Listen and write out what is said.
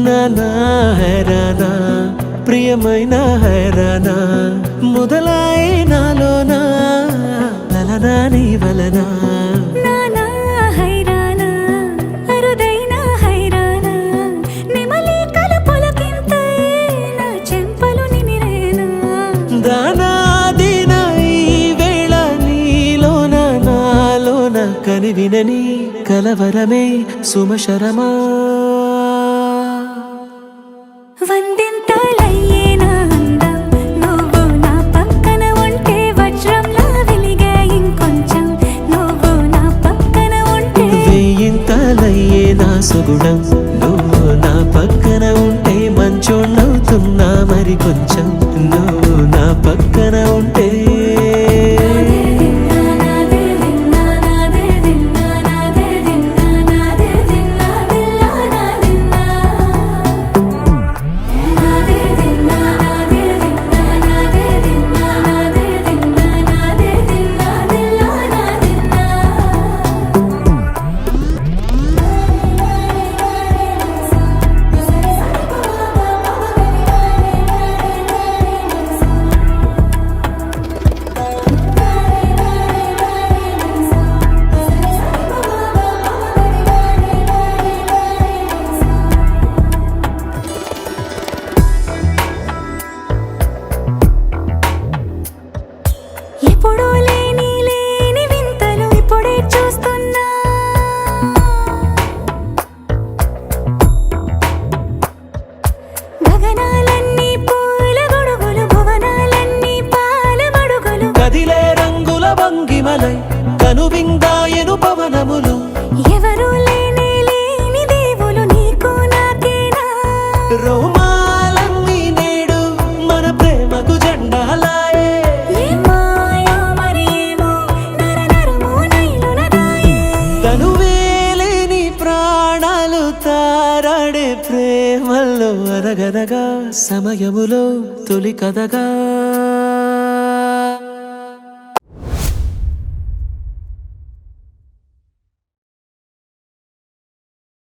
నానా హైరానా ప్రియమైన హైరానా మొదలాయి నాలోనా లలనా నీ వలనా నానా హైరానా అరుదైన హైరానా నెమలి కలపులకింతై నా చెంపలు నిమిరేనా దానాదిన ఈ వేళ నీలోన నాలోన కనివినని కలవరమే సుమశరమా వందింతలయ్యేనా అందం నువ్వు నా పక్కన ఉంటే వజ్రంలా వెలిగే ఇంకొంచెం నువ్వు నా పక్కన ఉంటే వేయింతలయ్యే నా సుగుణం నువ్వు నా పక్కన ఉంటే మంచోణ్ణవుతున్నా మరి కొంచెం నువ్వు నా పక్కన ఉంటే ఎప్పుడూ లేని వింతలు ఇప్పుడే చూస్తున్నా గగనాలన్నీ పూల గొడుగులు భువనాలన్నీ పాల మడుగులు కదిలే రంగుల భంగిమలై కనువిందాయను పవనములు ఎవరూ లేని దేవులు నీకు నాకేనా రోమాలన్నీ నేడు మన ప్రేమకు జెండాలాయే మాయో మరేమో నరనరమో నైలునదాయే తనువేలేని ప్రాణాలు తారాడే ప్రేమల్లో అరగనగా సమయములో తొలి కథగా